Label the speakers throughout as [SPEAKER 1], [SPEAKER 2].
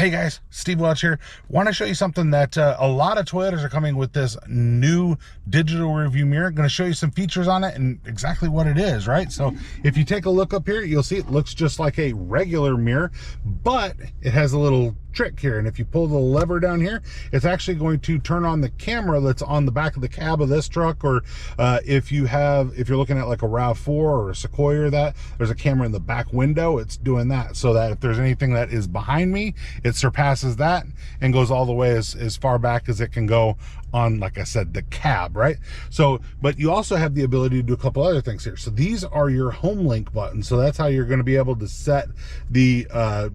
[SPEAKER 1] Hey guys, Steve Welch here. Want to show you something that a lot of Toyotas are coming with, this new digital rear view mirror. Going to show you some features on it and exactly what it is, right? So if you take a look up here, you'll see it looks just like a regular mirror, but it has a little trick here. And if you pull the lever down here, it's actually going to turn on the camera that's on the back of the cab of this truck. Or if you're looking at like a RAV4 or a Sequoia, that there's a camera in the back window, it's doing that, so that if there's anything that is behind me, it surpasses that and goes all the way as far back as it can go on, like I said, the cab, right? So, but you also have the ability to do a couple other things here. So these are your home link buttons. So that's how you're going to be able to set the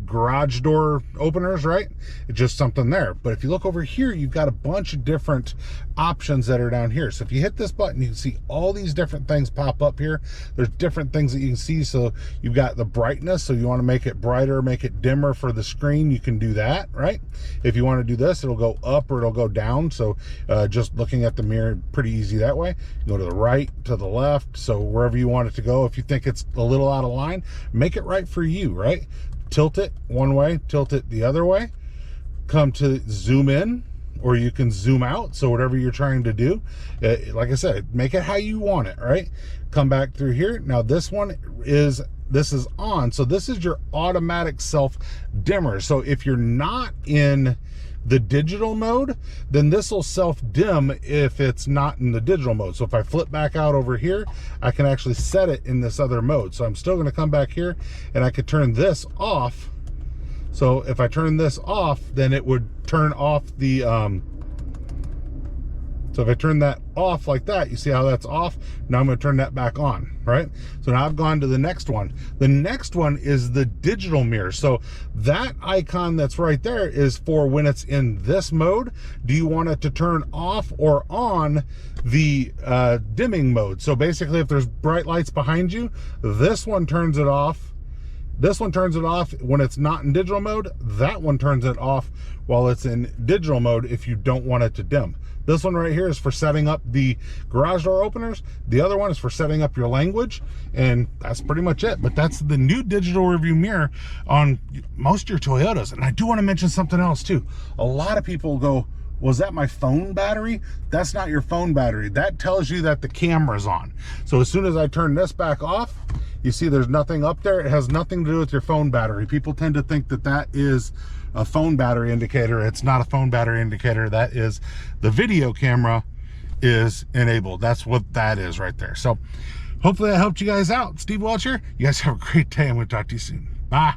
[SPEAKER 1] garage door openers, right? It's just something there. But if you look over here, you've got a bunch of different options that are down here. So if you hit this button, you can see all these different things pop up here. There's different things that you can see. So you've got the brightness. So you want to make it brighter, make it dimmer for the screen, you can do that, right? If you want to do this, it'll go up or it'll go down. So just looking at the mirror, pretty easy that way. You go to the right, to the left, so wherever you want it to go. If you think it's a little out of line, make it right for you, right? Tilt it one way, tilt it the other way. Come to zoom in, or you can zoom out, so whatever you're trying to do, like I said, make it how you want it, right? Come back through here. Now this is on, so this is your automatic self dimmer. So if you're not in the digital mode, then this will self dim if it's not in the digital mode. So if I flip back out over here, I can actually set it in this other mode. So I'm still going to come back here and I could turn this off. So if I turn this off, then it would turn off the so if I turn that off like that, you see how that's off? Now I'm going to turn that back on, right? So now I've gone to the next one. The next one is the digital mirror. So that icon that's right there is for when it's in this mode. Do you want it to turn off or on the dimming mode? So basically, if there's bright lights behind you, this one turns it off. This one turns it off when it's not in digital mode. That one turns it off while it's in digital mode if you don't want it to dim. This one right here is for setting up the garage door openers. The other one is for setting up your language, and that's pretty much it. But that's the new digital rearview mirror on most of your Toyotas. And I do want to mention something else too. A lot of people go, was that my phone battery? That's not your phone battery. That tells you that the camera's on. So as soon as I turn this back off, you see there's nothing up there. It has nothing to do with your phone battery. People tend to think that that is a phone battery indicator. It's not a phone battery indicator. That is the video camera is enabled. That's what that is right there. So hopefully that helped you guys out. Steve Welch here. You guys have a great day. I'm going to talk to you soon. Bye.